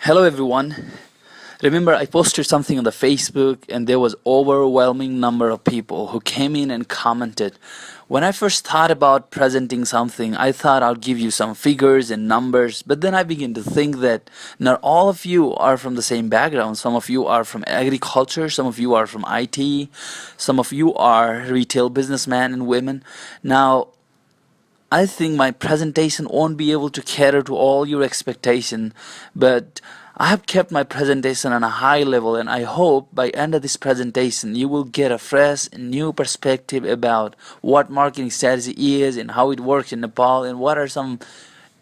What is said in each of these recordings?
Hello everyone. Remember I posted something on the Facebook and there was overwhelming number of people who came in and commented. When I first thought about presenting something, I thought I'll give you some figures and numbers, but then I began to think that not all of you are from the same background. Some of you are from agriculture, some of you are from IT, some of you are retail businessmen and women. Now, I think my presentation won't be able to cater to all your expectation, but I have kept my presentation on a high level, and I hope by end of this presentation you will get a fresh and new perspective about what marketing strategy is and how it works in Nepal and what are some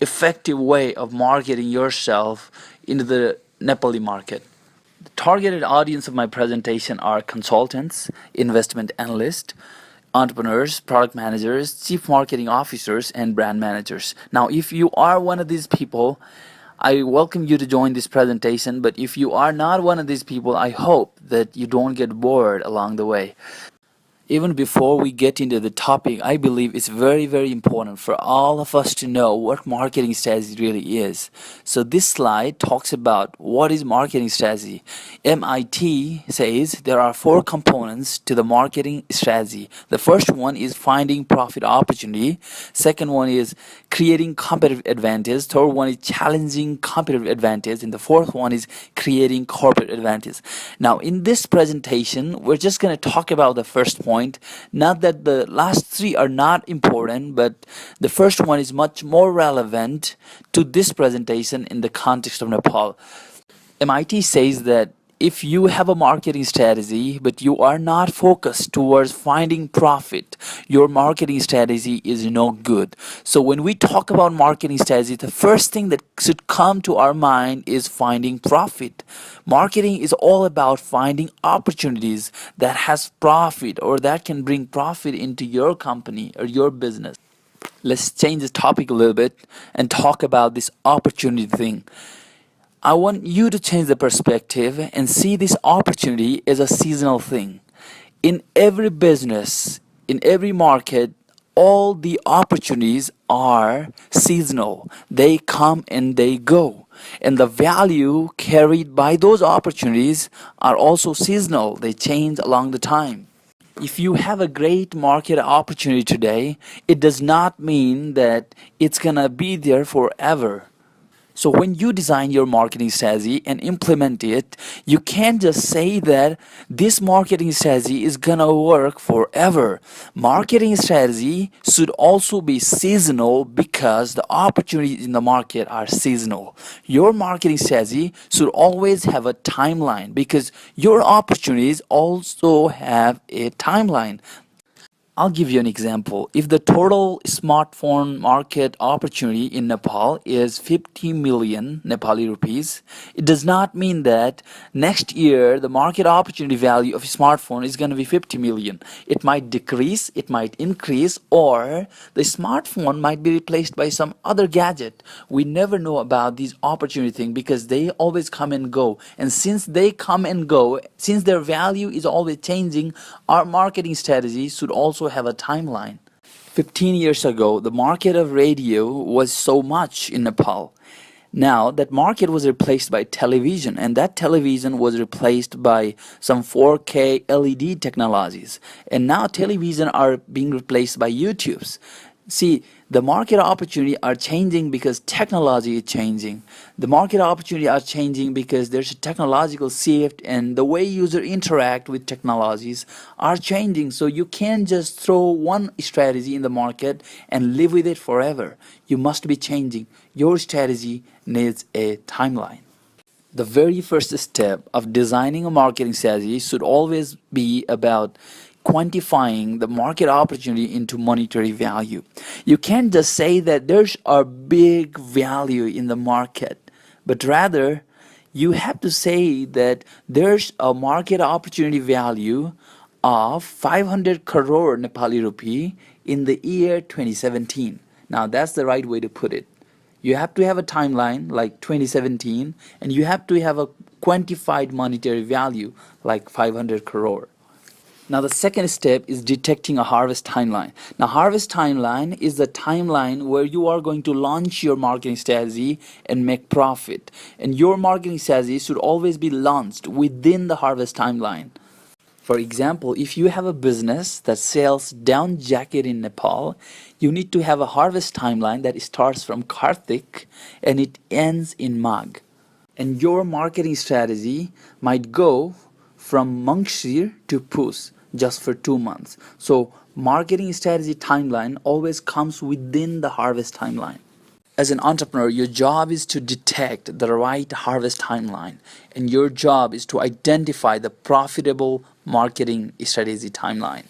effective way of marketing yourself into the Nepali market. The targeted audience of my presentation are consultants, investment analysts, entrepreneurs, product managers, chief marketing officers, and brand managers. Now, if you are one of these people, I welcome you to join this presentation, but if you are not one of these people, I hope that you don't get bored along the way. Even before we get into the topic, I believe it's very important for all of us to know what marketing strategy really is. So this slide talks about what is marketing strategy. MIT says there are 4 components to the marketing strategy. The first one is finding profit opportunity. Second one is creating competitive advantage. Third one is challenging competitive advantage. And the fourth one is creating corporate advantage. Now in this presentation, we're just going to talk about the first point. Not that the last 3 are not important, but the first one is much more relevant to this presentation in the context of Nepal. MIT says that if you have a marketing strategy but you are not focused towards finding profit, your marketing strategy is no good. So when we talk about marketing strategy, the first thing that should come to our mind is finding profit. Marketing is all about finding opportunities that has profit or that can bring profit into your company or your business. Let's change the topic a little bit and talk about this opportunity thing. I want you to change the perspective and see this opportunity as a seasonal thing. In every business, in every market, all the opportunities are seasonal. They come and they go. And the value carried by those opportunities are also seasonal. They change along the time. If you have a great market opportunity today, it does not mean that it's gonna be there forever. So when you design your marketing strategy and implement it, you can't just say that this marketing strategy is gonna work forever. Marketing strategy should also be seasonal because the opportunities in the market are seasonal. Your marketing strategy should always have a timeline because your opportunities also have a timeline. I'll give you an example. If the total smartphone market opportunity in Nepal is 50 million Nepali rupees, it does not mean that next year the market opportunity value of a smartphone is going to be 50 million. It might decrease, it might increase, or the smartphone might be replaced by some other gadget. We never know about these opportunity things because they always come and go. And since they come and go, since their value is always changing, our marketing strategy should also have a timeline. 15 years ago, the market of radio was so much in Nepal. Now that market was replaced by television, and that television was replaced by some 4K LED technologies. And now television are being replaced by YouTubes. See, the market opportunity are changing because technology is changing. The market opportunity are changing because there's a technological shift and the way users interact with technologies are changing. So you can't just throw one strategy in the market and live with it forever. You must be changing. Your strategy needs a timeline. The very first step of designing a marketing strategy should always be about quantifying the market opportunity into monetary value. You can't just say that there's a big value in the market, but rather you have to say that there's a market opportunity value of 500 crore Nepali rupee in the year 2017. Now that's the right way to put it. You have to have a timeline like 2017 and you have to have a quantified monetary value like 500 crore. Now, the second step is detecting a harvest timeline. Now, harvest timeline is the timeline where you are going to launch your marketing strategy and make profit. And your marketing strategy should always be launched within the harvest timeline. For example, if you have a business that sells down jacket in Nepal, you need to have a harvest timeline that starts from Kartik and it ends in Magh. And your marketing strategy might go from Mangshir to Puss just for 2 months. So marketing strategy timeline always comes within the harvest timeline. As an entrepreneur, your job is to detect the right harvest timeline, and your job is to identify the profitable marketing strategy timeline.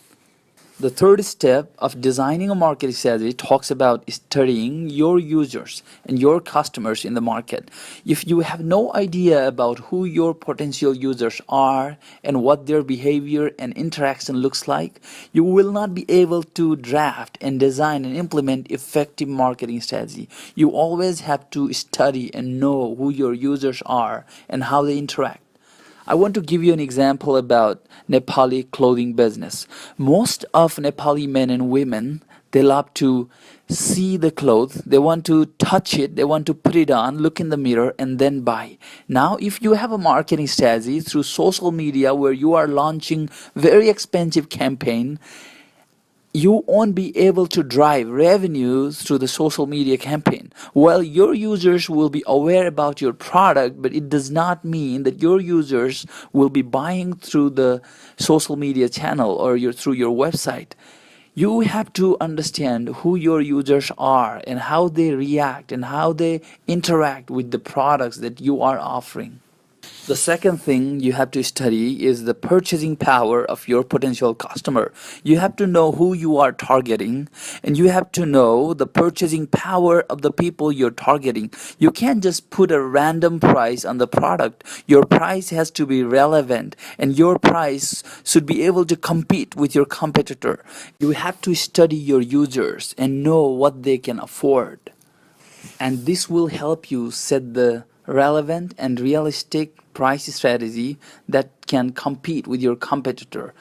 The third step of designing a marketing strategy talks about studying your users and your customers in the market. If you have no idea about who your potential users are and what their behavior and interaction looks like, you will not be able to draft and design and implement effective marketing strategy. You always have to study and know who your users are and how they interact. I want to give you an example about Nepali clothing business. Most of Nepali men and women, they love to see the clothes, they want to touch it, they want to put it on, look in the mirror and then buy. Now, if you have a marketing strategy through social media where you are launching very expensive campaign, you won't be able to drive revenues through the social media campaign. Well, your users will be aware about your product, but it does not mean that your users will be buying through the social media channel or through your website. You have to understand who your users are and how they react and how they interact with the products that you are offering. The second thing you have to study is the purchasing power of your potential customer. You have to know who you are targeting, and you have to know the purchasing power of the people you're targeting. You can't just put a random price on the product. Your price has to be relevant, and your price should be able to compete with your competitor. You have to study your users and know what they can afford. And this will help you set the relevant and realistic price strategy that can compete with your competitor.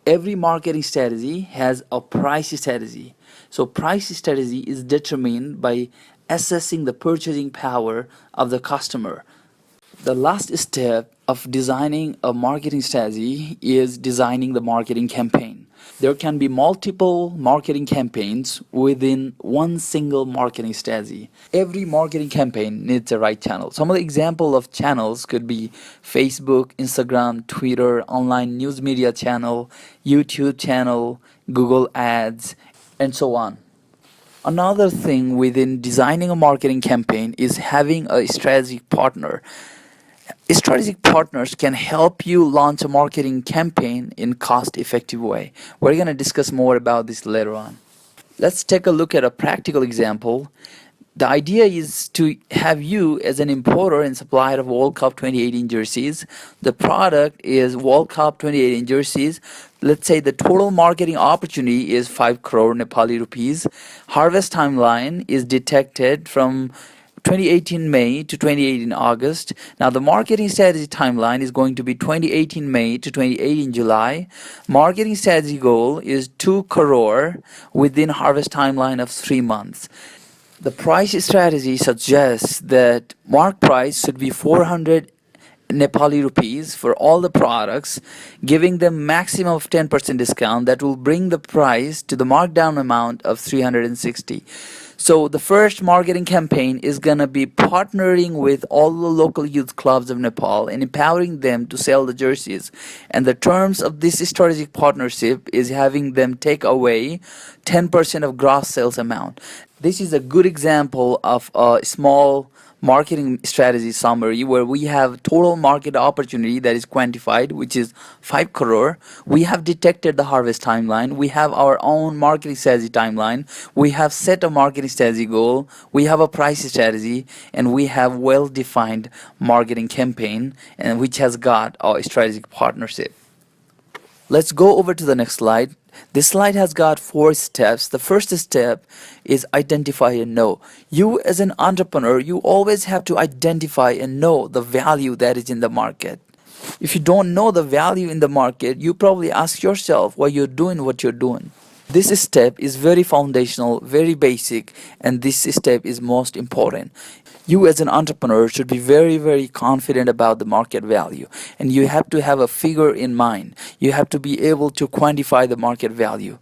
Every marketing strategy has a price strategy. So price strategy is determined by assessing the purchasing power of the customer. The last step of designing a marketing strategy is designing the marketing campaign. There can be multiple marketing campaigns within one single marketing strategy. Every marketing campaign needs a right channel. Some of the example of channels could be Facebook, Instagram, Twitter, online news media channel, YouTube channel, Google Ads, and so on. Another thing within designing a marketing campaign is having a strategic partner. Strategic partners can help you launch a marketing campaign in cost-effective way. We're going to discuss more about this later on. Let's take a look at a practical example. The idea is to have you as an importer and supplier of World Cup 2018 jerseys. The product is World Cup 2018 jerseys. Let's say the total marketing opportunity is 5 crore Nepali rupees. Harvest timeline is detected from 2018 May to 2018 August. Now the marketing strategy timeline is going to be 2018 May to 2018 July. Marketing strategy goal is 2 crore within harvest timeline of 3 months. The price strategy suggests that mark price should be 400 Nepali rupees for all the products, giving them maximum of 10% discount that will bring the price to the markdown amount of 360. So the first marketing campaign is going to be partnering with all the local youth clubs of Nepal and empowering them to sell the jerseys. And the terms of this strategic partnership is having them take away 10% of gross sales amount. This is a good example of a small marketing strategy summary where we have total market opportunity that is quantified, which is 5 crore. We have detected the harvest timeline. We have our own marketing strategy timeline. We have set a marketing strategy goal. We have a price strategy, and we have well-defined marketing campaign, and which has got our strategic partnership. Let's go over to the next slide. This slide has got 4 steps. The first step is identify and know. You as an entrepreneur, you always have to identify and know the value that is in the market. If you don't know the value in the market, you probably ask yourself why you're doing what you're doing. This step is very foundational, very basic, and this step is most important. You as an entrepreneur should be very, very confident about the market value, and you have to have a figure in mind. You have to be able to quantify the market value.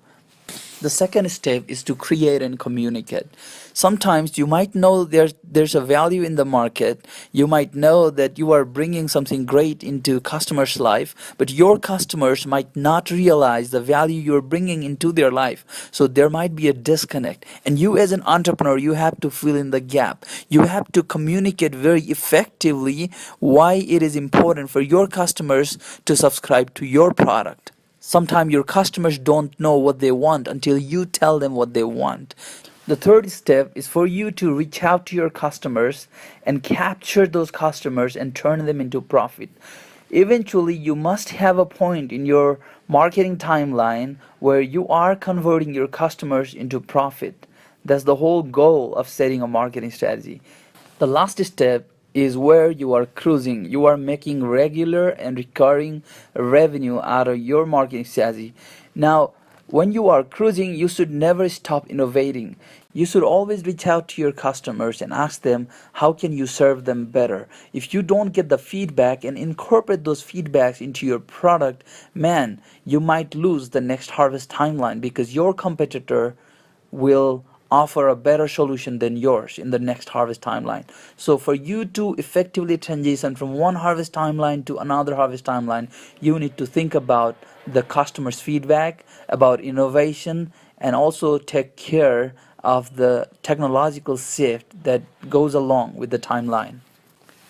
The second step is to create and communicate. Sometimes you might know there's a value in the market. You might know that you are bringing something great into customers' life, but your customers might not realize the value you're bringing into their life. So there might be a disconnect. And you as an entrepreneur, you have to fill in the gap. You have to communicate very effectively why it is important for your customers to subscribe to your product. Sometimes your customers don't know what they want until you tell them what they want. The third step is for you to reach out to your customers and capture those customers and turn them into profit. Eventually, you must have a point in your marketing timeline where you are converting your customers into profit. That's the whole goal of setting a marketing strategy. The last step is where you are cruising. You are making regular and recurring revenue out of your marketing strategy. Now, when you are cruising, you should never stop innovating. You should always reach out to your customers and ask them how can you serve them better. If you don't get the feedback and incorporate those feedbacks into your product, man, you might lose the next harvest timeline because your competitor will offer a better solution than yours in the next harvest timeline. So for you to effectively transition from one harvest timeline to another harvest timeline, you need to think about the customer's feedback, about innovation, and also take care of the technological shift that goes along with the timeline.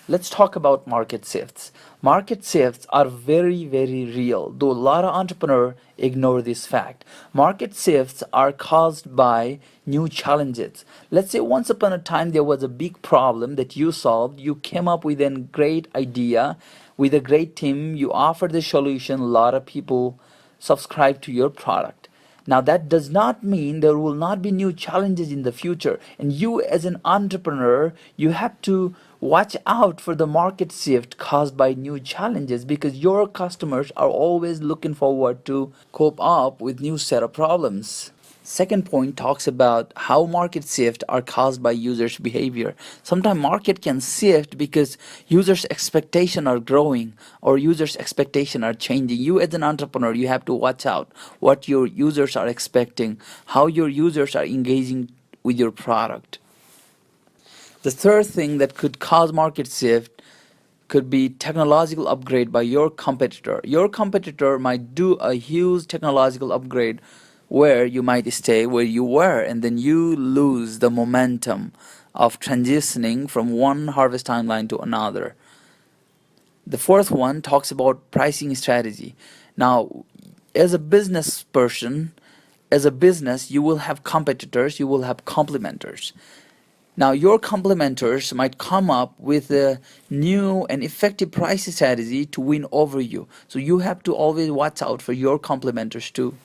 Let's talk about market shifts. Market shifts are very, very real, though a lot of entrepreneurs ignore this fact. Market shifts are caused by new challenges. Let's say once upon a time there was a big problem that you solved. You came up with a great idea, with a great team. You offered the solution. A lot of people subscribe to your product. Now that does not mean there will not be new challenges in the future. And you as an entrepreneur, you have to watch out for the market shift caused by new challenges because your customers are always looking forward to cope up with new set of problems. Second point talks about how market shift are caused by users' behavior. Sometimes market can shift because users' expectation are growing or users' expectation are changing. You as an entrepreneur, you have to watch out what your users are expecting, how your users are engaging with your product. The third thing that could cause market shift could be technological upgrade by your competitor. Your competitor might do a huge technological upgrade where you might stay where you were, and then you lose the momentum of transitioning from one harvest timeline to another. The fourth one talks about pricing strategy. Now, as a business person, as a business, you will have competitors, you will have complementers. Now, your complementers might come up with a new and effective price strategy to win over you. So you have to always watch out for your complementers too.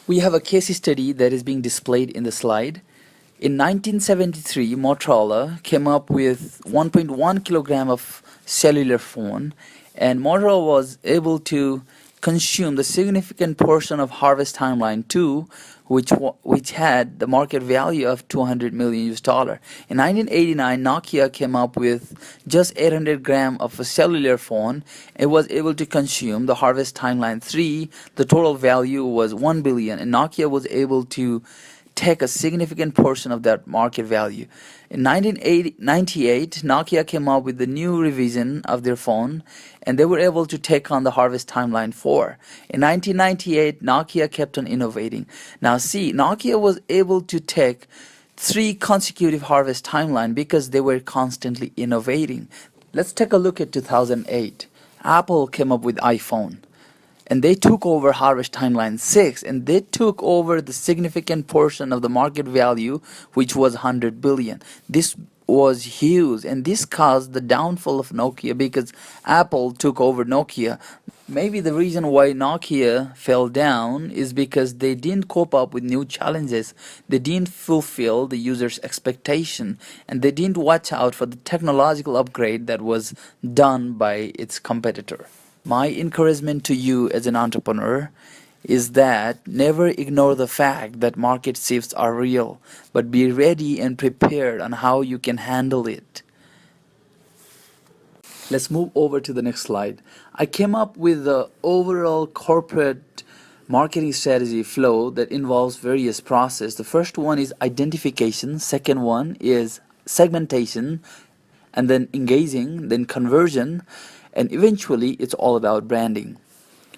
We have a case study that is being displayed in the slide. In 1973, Motorola came up with 1.1 kilogram of cellular phone, and Motorola was able to consume the significant portion of harvest timeline 2, which had the market value of 200 million US dollar. In 1989, Nokia came up with just 800 gram of a cellular phone. It was able to consume the harvest timeline 3. The total value was 1 billion, and Nokia was able to take a significant portion of that market value. In 1998, Nokia came up with the new revision of their phone, and they were able to take on the harvest timeline 4. In 1998, Nokia kept on innovating. Now see, Nokia was able to take 3 consecutive harvest timeline because they were constantly innovating. Let's take a look at 2008. Apple came up with iPhone, and they took over harvest timeline 6, and they took over the significant portion of the market value, which was 100 billion. This was huge, and this caused the downfall of Nokia because Apple took over Nokia. Maybe the reason why Nokia fell down is because they didn't cope up with new challenges, they didn't fulfill the user's expectation, and they didn't watch out for the technological upgrade that was done by its competitor. My encouragement to you as an entrepreneur is that never ignore the fact that market shifts are real, but be ready and prepared on how you can handle it. Let's move over to the next slide. I came up with the overall corporate marketing strategy flow that involves various processes. The first one is identification, second one is segmentation, and then engaging, then conversion, and eventually it's all about branding.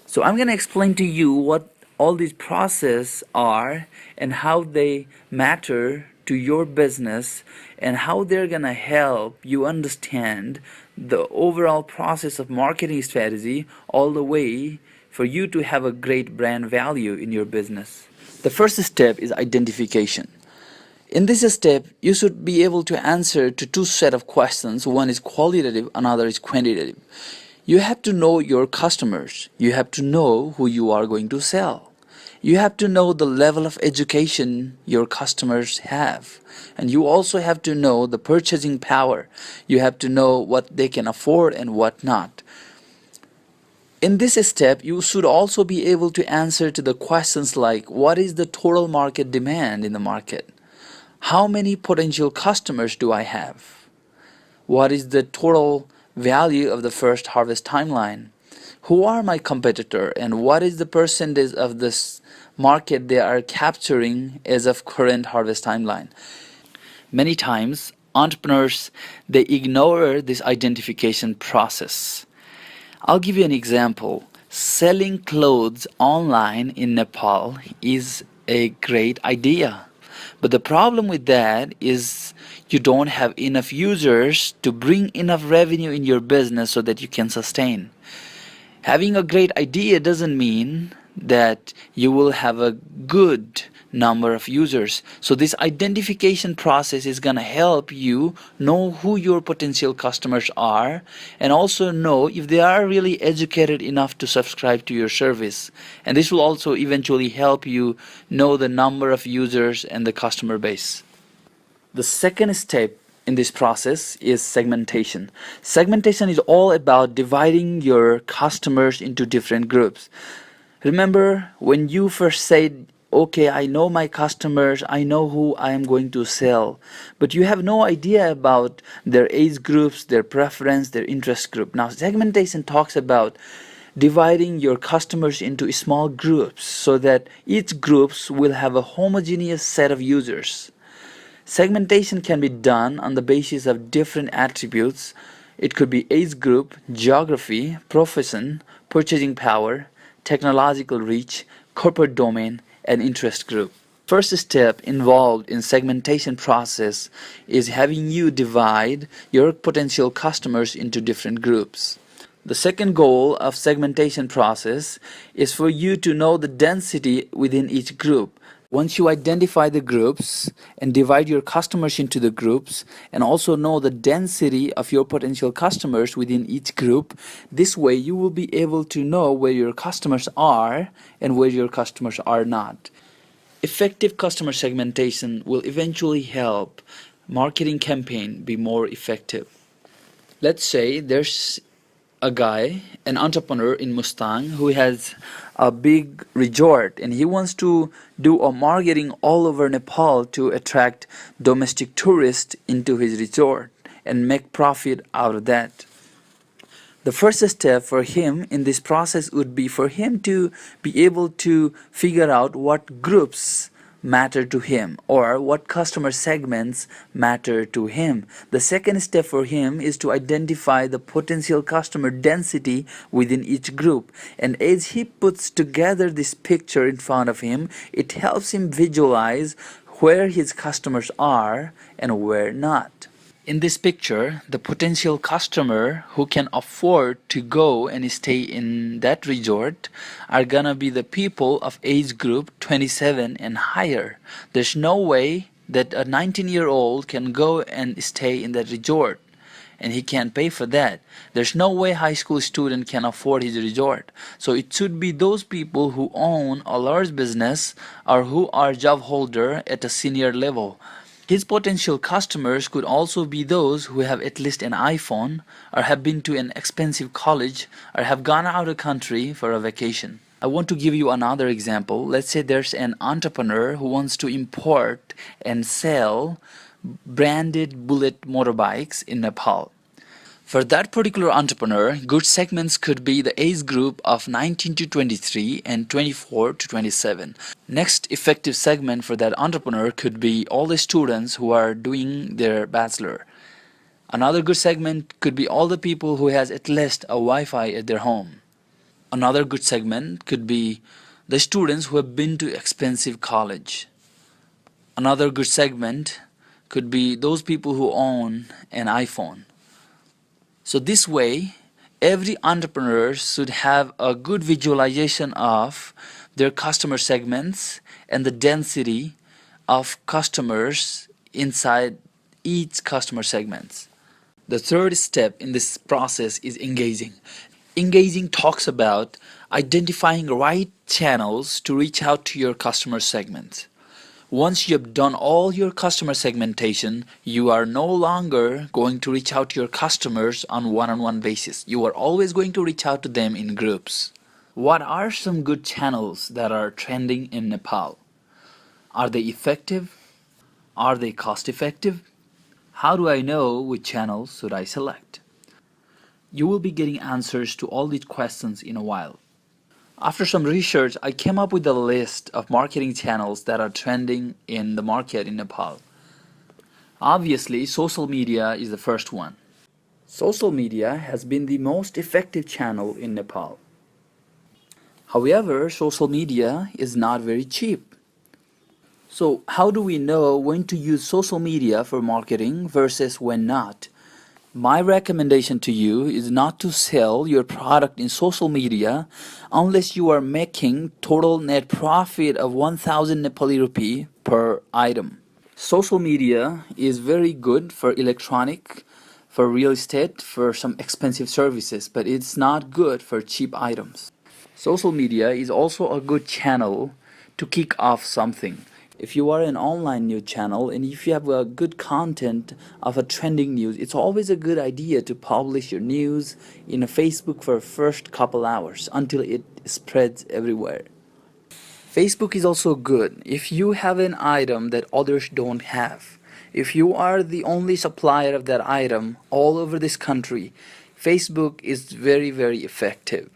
So I'm going to explain to you what all these processes are and how they matter to your business and how they're going to help you understand the overall process of marketing strategy all the way for you to have a great brand value in your business. The first step is identification. In this step, you should be able to answer to two set of questions. One is qualitative, another is quantitative. You have to know your customers. You have to know who you are going to sell. You have to know the level of education your customers have. And you also have to know the purchasing power. You have to know what they can afford and what not. In this step, you should also be able to answer to the questions like, what is the total market demand in the market? How many potential customers do I have? What is the total value of the first harvest timeline? Who are my competitor and what is the percentage of this market they are capturing as of current harvest timeline? Many times entrepreneurs, they ignore this identification process. I'll give you an example. Selling clothes online in Nepal is a great idea. But the problem with that is you don't have enough users to bring enough revenue in your business so that you can sustain. Having a great idea doesn't mean that you will have a good number of users. So this identification process is going to help you know who your potential customers are and also know if they are really educated enough to subscribe to your service. And this will also eventually help you know the number of users and the customer base. The second step in this process is segmentation. Segmentation is all about dividing your customers into different groups. Remember when you first said, okay, I know my customers, I know who I am going to sell, but you have no idea about their age groups, their preference, their interest group. Now, segmentation talks about dividing your customers into small groups so that each groups will have a homogeneous set of users. Segmentation can be done on the basis of different attributes. It could be age group, geography, profession, purchasing power, technological reach, corporate domain, and interest group. First step involved in segmentation process is having you divide your potential customers into different groups. The second goal of segmentation process is for you to know the density within each group. Once you identify the groups and divide your customers into the groups and also know the density of your potential customers within each group, this way you will be able to know where your customers are and where your customers are not. Effective customer segmentation will eventually help marketing campaign be more effective. Let's say there's a guy, an entrepreneur in Mustang who has a big resort and he wants to do a marketing all over Nepal to attract domestic tourists into his resort and make profit out of that. The first step for him in this process would be for him to be able to figure out what groups matter to him or what customer segments matter to him. The second step for him is to identify the potential customer density within each group. And as he puts together this picture in front of him, it helps him visualize where his customers are and where not. In this picture, the potential customer who can afford to go and stay in that resort are gonna be the people of age group 27 and higher. There's no way that a 19-year-old can go and stay in that resort and he can't pay for that. There's no way high school student can afford his resort. So it should be those people who own a large business or who are job holder at a senior level. His potential customers could also be those who have at least an iPhone or have been to an expensive college or have gone out of country for a vacation. I want to give you another example. Let's say there's an entrepreneur who wants to import and sell branded bullet motorbikes in Nepal. For that particular entrepreneur, good segments could be the age group of 19 to 23 and 24 to 27. Next effective segment for that entrepreneur could be all the students who are doing their bachelor. Another good segment could be all the people who has at least a Wi-Fi at their home. Another good segment could be the students who have been to expensive college. Another good segment could be those people who own an iPhone. So this way, every entrepreneur should have a good visualization of their customer segments and the density of customers inside each customer segments. The third step in this process is engaging. Engaging talks about identifying right channels to reach out to your customer segment. Once you have done all your customer segmentation, you are no longer going to reach out to your customers on one-on-one basis. You are always going to reach out to them in groups. What are some good channels that are trending in Nepal? Are they effective? Are they cost effective? How do I know which channels should I select? You will be getting answers to all these questions in a while. After some research, I came up with a list of marketing channels that are trending in the market in Nepal. Obviously, social media is the first one. Social media has been the most effective channel in Nepal. However, social media is not very cheap. So, how do we know when to use social media for marketing versus when not? My recommendation to you is not to sell your product in social media unless you are making total net profit of 1000 Nepali rupee per item. Social media is very good for electronic, for real estate, for some expensive services, but it's not good for cheap items. Social media is also a good channel to kick off something. If you are an online news channel and if you have a good content of a trending news, it's always a good idea to publish your news in a Facebook for first couple hours until it spreads everywhere. Facebook is also good if you have an item that others don't have. If you are the only supplier of that item all over this country, Facebook is very, very effective.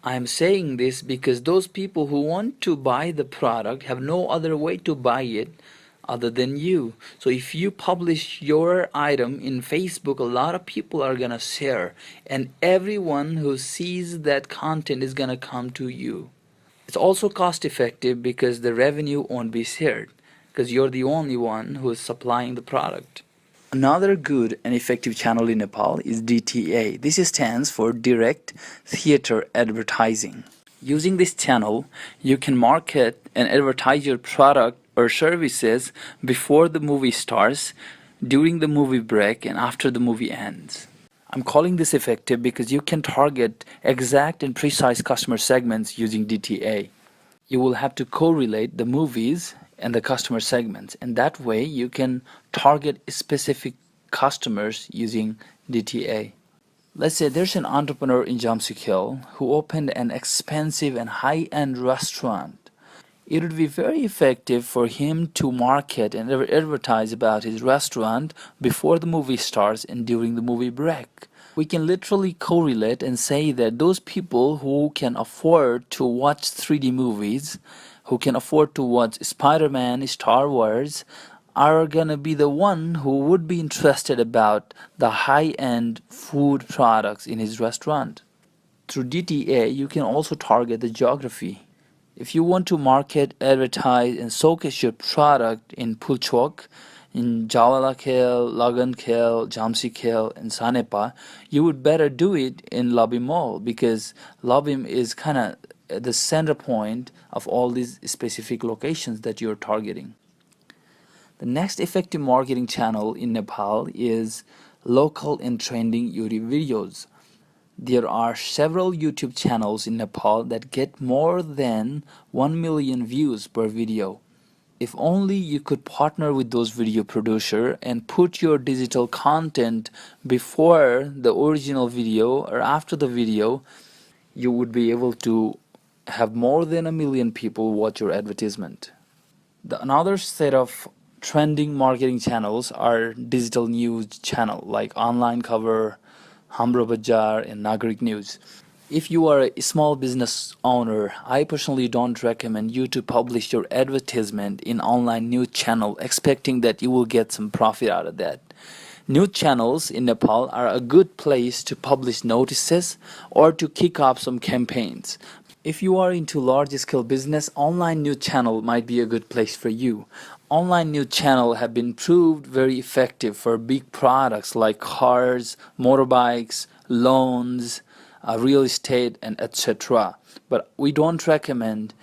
I am saying this because those people who want to buy the product have no other way to buy it other than you. So if you publish your item in Facebook, a lot of people are gonna share, and everyone who sees that content is gonna come to you. It's also cost effective because the revenue won't be shared because you're the only one who is supplying the product. Another good and effective channel in Nepal is DTA. This stands for Direct Theater Advertising. Using this channel, you can market and advertise your product or services before the movie starts, during the movie break, and after the movie ends. I'm calling this effective because you can target exact and precise customer segments using DTA. You will have to correlate the movies and the customer segments, and that way you can target specific customers using DTA. Let's say there's an entrepreneur in Jamsikil who opened an expensive and high-end restaurant. It would be very effective for him to market and advertise about his restaurant before the movie starts and during the movie break. We can literally correlate and say that those people who can afford to watch 3D movies, who can afford to watch Spider-Man, Star Wars, are gonna be the one who would be interested about the high-end food products in his restaurant. Through DTA, you can also target the geography. If you want to market, advertise, and showcase your product in Pulchok, in Jawalakhel, Lagankhel, Jamsikel, and Sanepa, you would better do it in Labim Mall because Labim is kind of the center point of all these specific locations that you're targeting. The next effective marketing channel in Nepal is local and trending YouTube videos. There are several YouTube channels in Nepal that get more than 1 million views per video. If only you could partner with those video producer and put your digital content before the original video or after the video, you would be able to have more than 1 million people watch your advertisement. Another set of trending marketing channels are digital news channel like Online Cover, Hamro Bazaar, and Nagarik News. If you are a small business owner, I personally don't recommend you to publish your advertisement in online news channel expecting that you will get some profit out of that. News channels in Nepal are a good place to publish notices or to kick off some campaigns. If you are into large scale business, online news channel might be a good place for you. Online news channel have been proved very effective for big products like cars, motorbikes, loans, real estate, and etc. But we don't recommend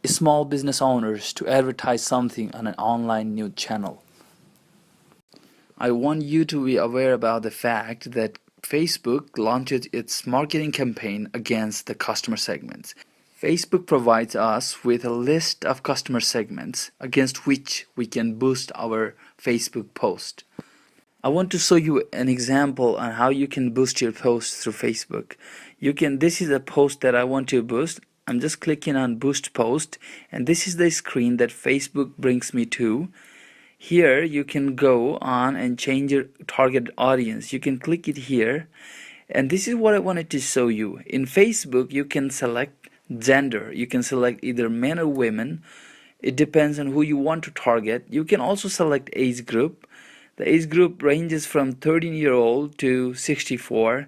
small business owners to advertise something on an online news channel. I want you to be aware about the fact that Facebook launched its marketing campaign against the customer segments. Facebook provides us with a list of customer segments against which we can boost our Facebook post. I want to show you an example on how you can boost your post through Facebook. This is a post that I want to boost. I'm just clicking on boost post, and this is the screen that Facebook brings me to. Here you can go on and change your target audience. You can click it here, and this is what I wanted to show you. In Facebook you can select gender. You can select either men or women. It depends on who you want to target. You can also select age group. The age group ranges from 13-year-old to 64.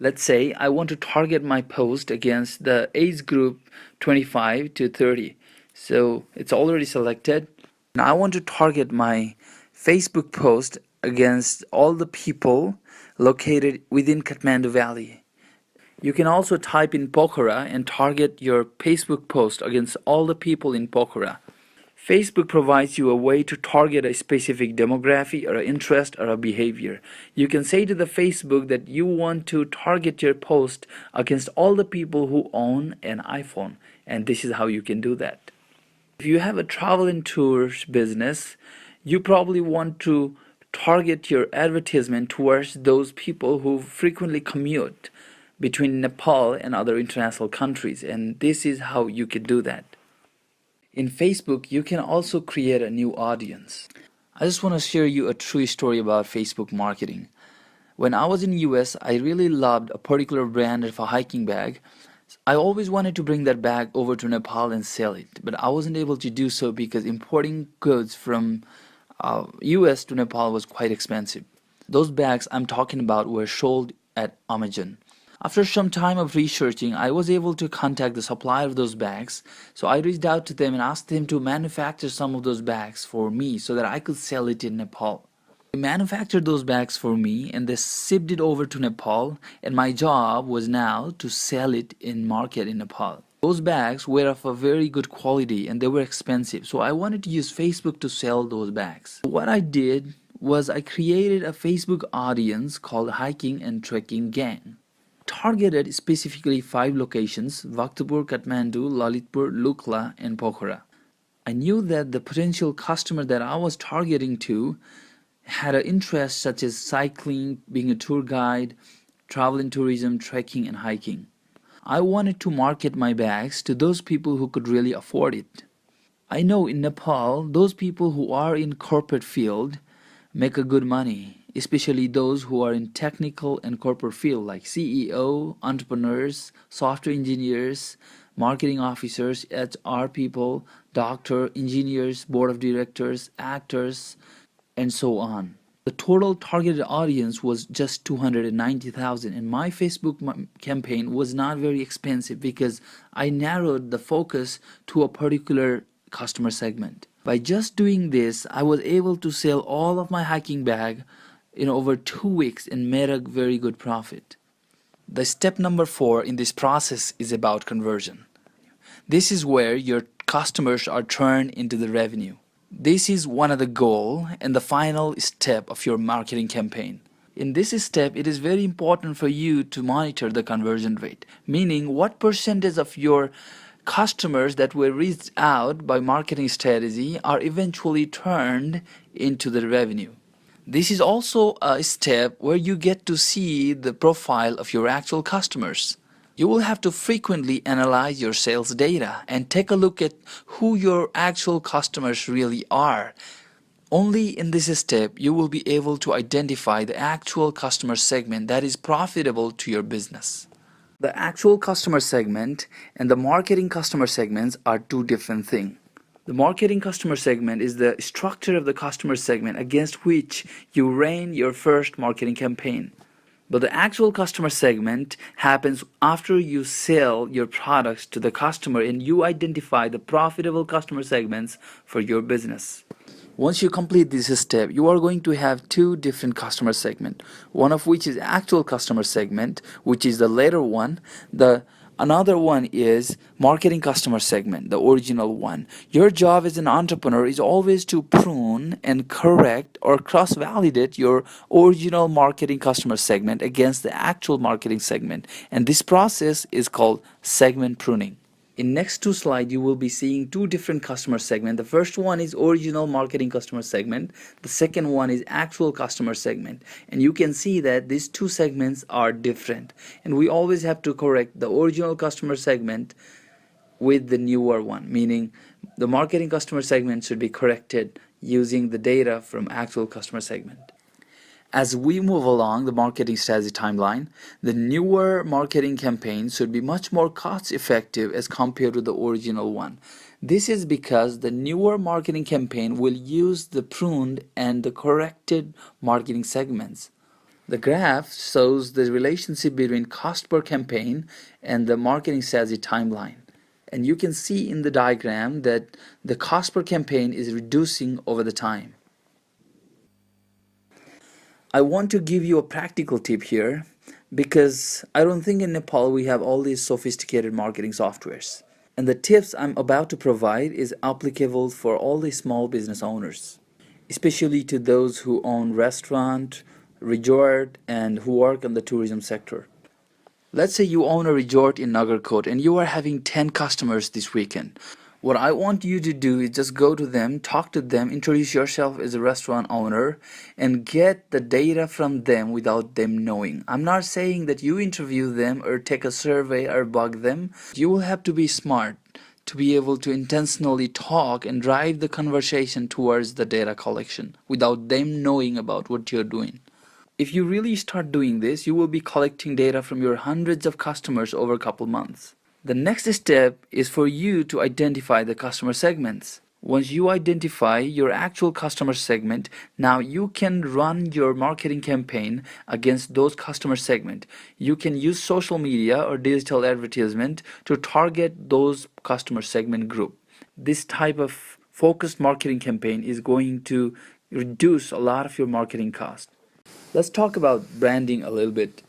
Let's say I want to target my post against the age group 25 to 30. So it's already selected. Now I want to target my Facebook post against all the people located within Kathmandu Valley. You can also type in Pokhara and target your Facebook post against all the people in Pokhara. Facebook provides you a way to target a specific demography or an interest or a behavior. You can say to the Facebook that you want to target your post against all the people who own an iPhone, and this is how you can do that. If you have a travel and tours business, you probably want to target your advertisement towards those people who frequently commute between Nepal and other international countries, and this is how you can do that. In Facebook, you can also create a new audience. I just want to share you a true story about Facebook marketing. When I was in US, I really loved a particular brand of a hiking bag. I always wanted to bring that bag over to Nepal and sell it, but I wasn't able to do so because importing goods from US to Nepal was quite expensive. Those bags I'm talking about were sold at Amazon. After some time of researching, I was able to contact the supplier of those bags. So I reached out to them and asked them to manufacture some of those bags for me so that I could sell it in Nepal. They manufactured those bags for me and they shipped it over to Nepal, and my job was now to sell it in market in Nepal. Those bags were of a very good quality and they were expensive, so I wanted to use Facebook to sell those bags. What I did was I created a Facebook audience called Hiking and Trekking Gang. Targeted specifically 5 locations: Bhaktapur, Kathmandu, Lalitpur, Lukla, and Pokhara. I knew that the potential customer that I was targeting to had an interest such as cycling, being a tour guide, travel and tourism, trekking, and hiking. I wanted to market my bags to those people who could really afford it. I know in Nepal, those people who are in corporate field make a good money, especially those who are in technical and corporate field like CEO, entrepreneurs, software engineers, marketing officers, HR people, doctor, engineers, board of directors, actors, and so on. The total targeted audience was just 290,000, and my Facebook campaign was not very expensive because I narrowed the focus to a particular customer segment. By just doing this, I was able to sell all of my hiking bag in over 2 weeks and made a very good profit. The step number 4 in this process is about conversion. This is where your customers are turned into the revenue. This is one of the goal and the final step of your marketing campaign. In this step, it is very important for you to monitor the conversion rate, meaning what percentage of your customers that were reached out by marketing strategy are eventually turned into the revenue. This is also a step where you get to see the profile of your actual customers. You will have to frequently analyze your sales data and take a look at who your actual customers really are. Only in this step you will be able to identify the actual customer segment that is profitable to your business. The actual customer segment and the marketing customer segments are two different things. The marketing customer segment is the structure of the customer segment against which you ran your first marketing campaign. But the actual customer segment happens after you sell your products to the customer and you identify the profitable customer segments for your business. Once you complete this step, you are going to have two different customer segments, one of which is actual customer segment, which is the later one. Another one is marketing customer segment, the original one. Your job as an entrepreneur is always to prune and correct or cross-validate your original marketing customer segment against the actual marketing segment. And this process is called segment pruning. In next two slides, you will be seeing two different customer segments. The first one is original marketing customer segment. The second one is actual customer segment. And you can see that these two segments are different. And we always have to correct the original customer segment with the newer one, meaning the marketing customer segment should be corrected using the data from actual customer segment. As we move along the marketing strategy timeline, the newer marketing campaign should be much more cost effective as compared to the original one. This is because the newer marketing campaign will use the pruned and the corrected marketing segments. The graph shows the relationship between cost per campaign and the marketing strategy timeline. And you can see in the diagram that the cost per campaign is reducing over the time. I want to give you a practical tip here because I don't think in Nepal we have all these sophisticated marketing softwares. And the tips I'm about to provide is applicable for all the small business owners, especially to those who own restaurant, resort, and who work in the tourism sector. Let's say you own a resort in Nagarkot and you are having 10 customers this weekend. What I want you to do is just go to them, talk to them, introduce yourself as a restaurant owner, and get the data from them without them knowing. I'm not saying that you interview them or take a survey or bug them. You will have to be smart to be able to intentionally talk and drive the conversation towards the data collection without them knowing about what you're doing. If you really start doing this, you will be collecting data from your hundreds of customers over a couple months. The next step is for you to identify the customer segments. Once you identify your actual customer segment, now you can run your marketing campaign against those customer segment. You can use social media or digital advertisement to target those customer segment group. This type of focused marketing campaign is going to reduce a lot of your marketing cost. Let's talk about branding a little bit.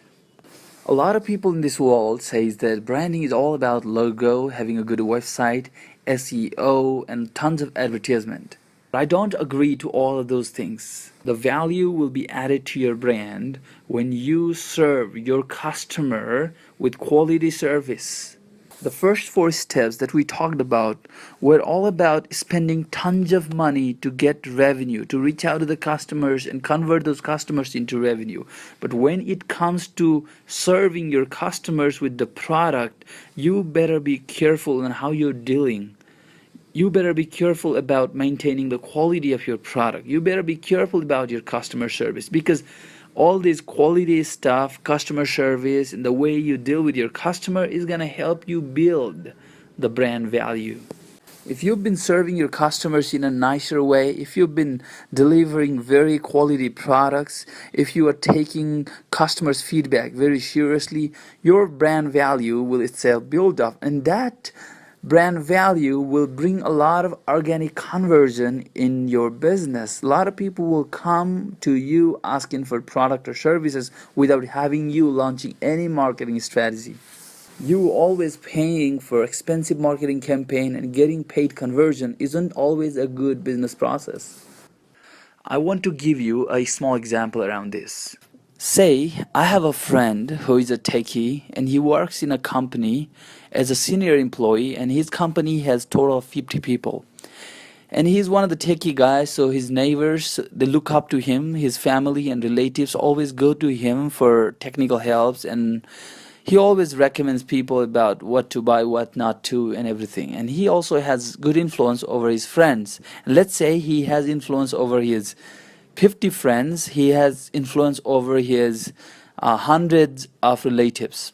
A lot of people in this world says that branding is all about logo, having a good website, SEO, and tons of advertisement. I don't agree to all of those things. The value will be added to your brand when you serve your customer with quality service. The first four steps that we talked about were all about spending tons of money to get revenue, to reach out to the customers and convert those customers into revenue. But when it comes to serving your customers with the product, you better be careful on how you're dealing. You better be careful about maintaining the quality of your product. You better be careful about your customer service, because all this quality stuff, customer service, and the way you deal with your customer is going to help you build the brand value. If you've been serving your customers in a nicer way, if you've been delivering very quality products, if you are taking customers' feedback very seriously, your brand value will itself build up, and that brand value will bring a lot of organic conversion in your business. A lot of people will come to you asking for product or services without having you launching any marketing strategy. You always paying for expensive marketing campaign and getting paid conversion isn't always a good business process. I want to give you a small example around this. Say, I have a friend who is a techie and he works in a company as a senior employee, and his company has total of 50 people. And he's one of the techie guys, so his neighbors, they look up to him. His family and relatives always go to him for technical helps, and he always recommends people about what to buy, what not to, and everything. And he also has good influence over his friends. And let's say he has influence over his 50 friends, he has influence over his hundreds of relatives.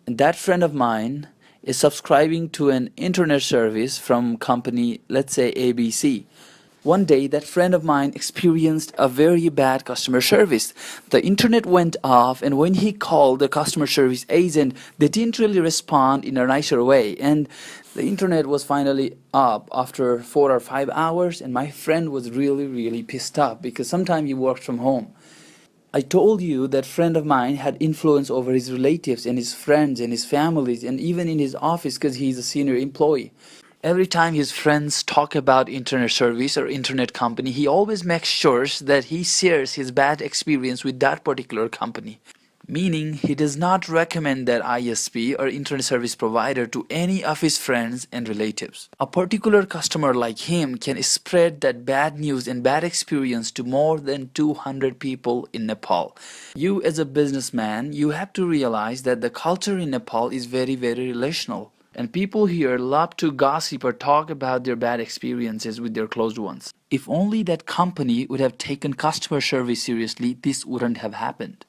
And that friend of mine is subscribing to an internet service from company, let's say ABC. One day, that friend of mine experienced a very bad customer service. The internet went off, and when he called the customer service agent, they didn't really respond in a nicer way. And the internet was finally up after 4 or 5 hours, and my friend was really, really pissed off because sometimes he worked from home. I told you that friend of mine had influence over his relatives and his friends and his families and even in his office because he's a senior employee. Every time his friends talk about internet service or internet company, he always makes sure that he shares his bad experience with that particular company. Meaning, he does not recommend that ISP or internet service provider to any of his friends and relatives. A particular customer like him can spread that bad news and bad experience to more than 200 people in Nepal. You as a businessman, you have to realize that the culture in Nepal is very, very relational. And people here love to gossip or talk about their bad experiences with their closed ones. If only that company would have taken customer service seriously, this wouldn't have happened.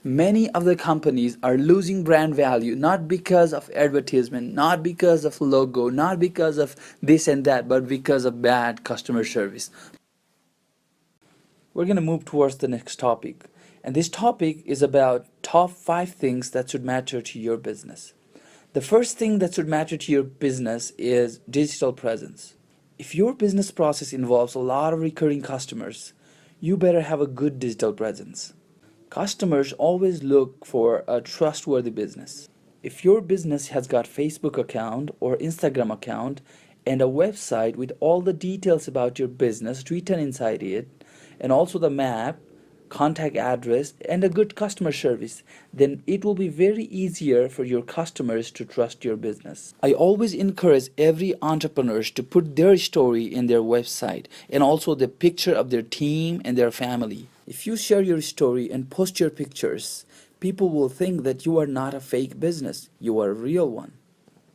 Many of the companies are losing brand value not because of advertisement, not because of logo, not because of this and that, but because of bad customer service. We're going to move towards the next topic. And this topic is about top 5 things that should matter to your business. The first thing that should matter to your business is digital presence. If your business process involves a lot of recurring customers, you better have a good digital presence. Customers always look for a trustworthy business. If your business has got Facebook account or Instagram account and a website with all the details about your business written inside it, and also the map, contact address, and a good customer service, then it will be very easier for your customers to trust your business. I always encourage every entrepreneur to put their story in their website and also the picture of their team and their family. If you share your story and post your pictures, people will think that you are not a fake business, you are a real one.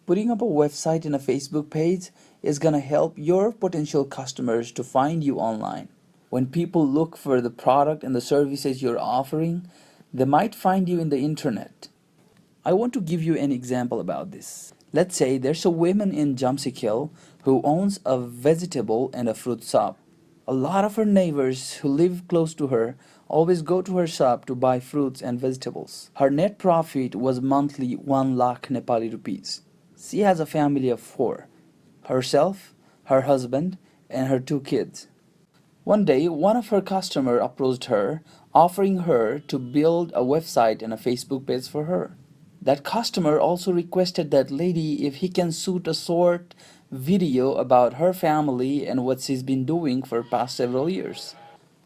Putting up a website and a Facebook page is going to help your potential customers to find you online. When people look for the product and the services you're offering, they might find you in the internet. I want to give you an example about this. Let's say there's a woman in Jamsikil who owns a vegetable and a fruit shop. A lot of her neighbors who live close to her always go to her shop to buy fruits and vegetables. Her net profit was monthly 1 lakh Nepali rupees. She has a family of 4, herself, her husband, and her 2 kids. One day, one of her customers approached her, offering her to build a website and a Facebook page for her. That customer also requested that lady if he can shoot a short video about her family and what she's been doing for past several years.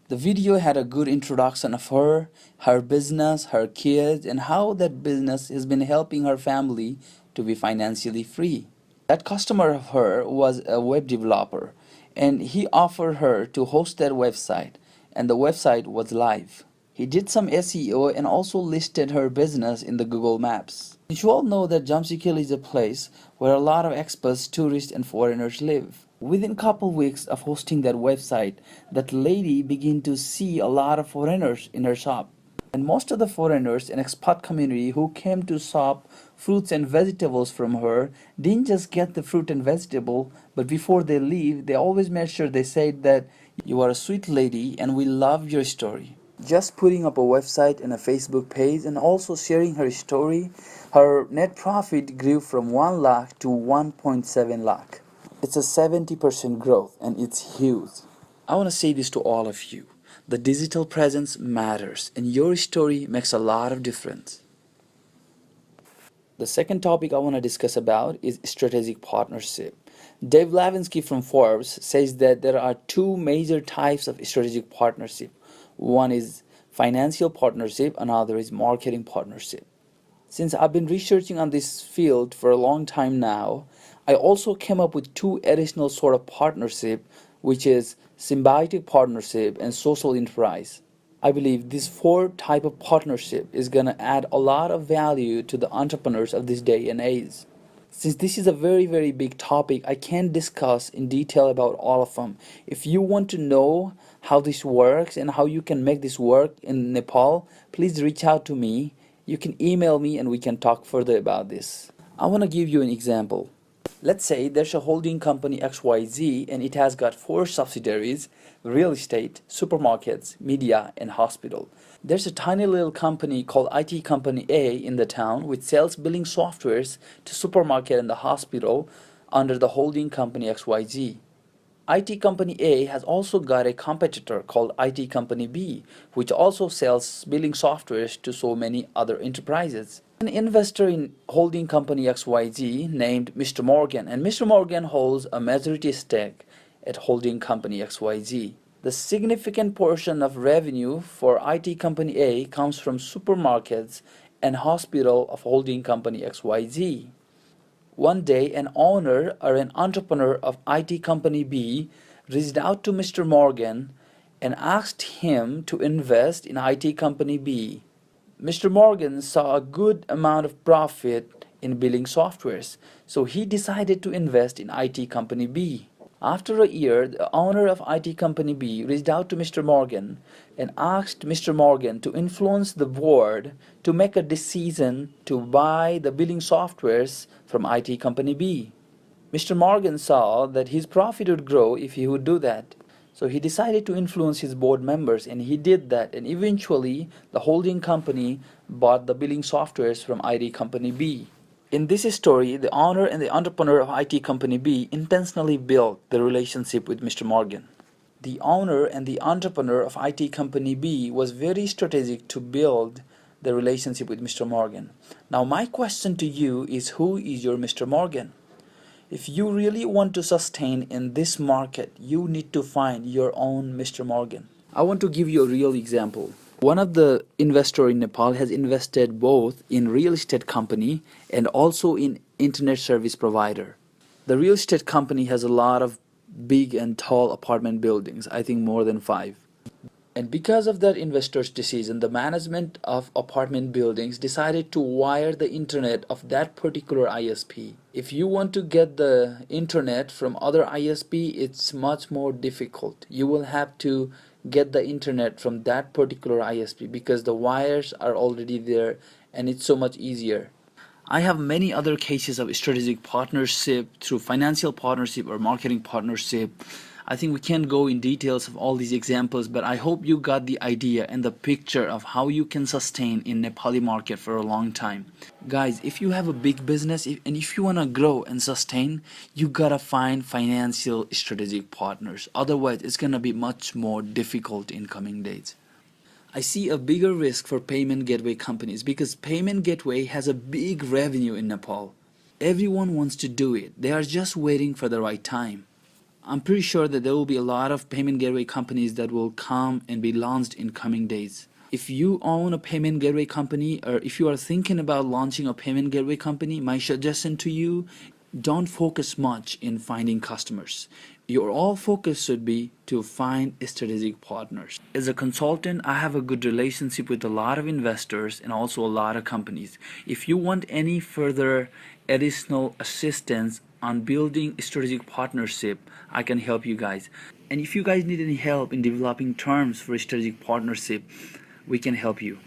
The video had a good introduction of her business, her kids, and how that business has been helping her family to be financially free. That customer of her was a web developer, and he offered her to host their website, and the website was live. He did some SEO and also listed her business in the Google Maps. You all know that Jamsikil is a place where a lot of expats, tourists, and foreigners live. Within a couple weeks of hosting that website, that lady began to see a lot of foreigners in her shop. And most of the foreigners and expat community who came to shop fruits and vegetables from her didn't just get the fruit and vegetable, but before they leave, they always made sure they said that you are a sweet lady and we love your story. Just putting up a website and a Facebook page and also sharing her story, her net profit grew from 1 lakh to 1.7 lakh. It's a 70% growth and it's huge. I want to say this to all of you. The digital presence matters and your story makes a lot of difference. The second topic I want to discuss about is strategic partnership. Dave Lavinsky from Forbes says that there are two major types of strategic partnership. One is financial partnership, another is marketing partnership. Since I've been researching on this field for a long time now, I also came up with two additional sort of partnership, which is symbiotic partnership and social enterprise. I believe this fourth type of partnership is going to add a lot of value to the entrepreneurs of this day and age. Since this is a very big topic, I can't discuss in detail about all of them. If you want to know how this works and how you can make this work in Nepal, please reach out to me. You can email me and we can talk further about this. I want to give you an example. Let's say there's a holding company XYZ and it has got 4 subsidiaries: real estate, supermarkets, media, and hospital. There's a tiny little company called IT Company A in the town which sells billing softwares to supermarket and the hospital under the holding company XYZ. IT Company A has also got a competitor called IT Company B, which also sells billing softwares to so many other enterprises. An investor in holding company XYZ named Mr. Morgan, and Mr. Morgan holds a majority stake at holding company XYZ. The significant portion of revenue for IT Company A comes from supermarkets and hospital of holding company XYZ. One day, an owner or an entrepreneur of IT Company B reached out to Mr. Morgan and asked him to invest in IT Company B. Mr. Morgan saw a good amount of profit in billing softwares, so he decided to invest in IT Company B. After a year, the owner of IT Company B reached out to Mr. Morgan and asked Mr. Morgan to influence the board to make a decision to buy the billing softwares from IT Company B. Mr. Morgan saw that his profit would grow if he would do that. So he decided to influence his board members, and he did that, and eventually the holding company bought the billing softwares from IT Company B. In this story, the owner and the entrepreneur of IT Company B intentionally built the relationship with Mr. Morgan. The owner and the entrepreneur of IT Company B was very strategic to build the relationship with Mr. Morgan. Now my question to you is, who is your Mr. Morgan? If you really want to sustain in this market, you need to find your own Mr. Morgan. I want to give you a real example. One of the investor in Nepal has invested both in real estate company and also in internet service provider. The real estate company has a lot of big and tall apartment buildings, I think more than 5. And because of that investor's decision, the management of apartment buildings decided to wire the internet of that particular ISP. If you want to get the internet from other ISP, it's much more difficult. You will have to get the internet from that particular ISP because the wires are already there and it's so much easier. I have many other cases of strategic partnership through financial partnership or marketing partnership. I think we can't go in details of all these examples, but I hope you got the idea and the picture of how you can sustain in Nepali market for a long time. Guys, if you have a big business and if you want to grow and sustain, you gotta find financial strategic partners. Otherwise, it's gonna be much more difficult in coming days. I see a bigger risk for payment gateway companies because payment gateway has a big revenue in Nepal. Everyone wants to do it. They are just waiting for the right time. I'm pretty sure that there will be a lot of payment gateway companies that will come and be launched in coming days. If you own a payment gateway company or if you are thinking about launching a payment gateway company, my suggestion to you, don't focus much in finding customers. Your all focus should be to find strategic partners. As a consultant, I have a good relationship with a lot of investors and also a lot of companies. If you want any further additional assistance on building strategic partnership, I can help you guys. And if you guys need any help in developing terms for strategic partnership, we can help you.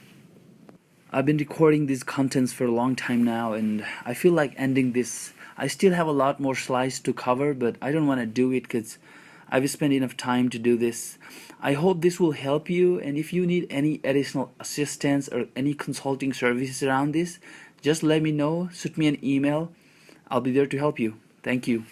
I've been recording these contents for a long time now and I feel like ending this. I still have a lot more slides to cover, but I don't want to do it because I've spent enough time to do this. I hope this will help you, and if you need any additional assistance or any consulting services around this, just let me know, shoot me an email. I'll be there to help you. Thank you.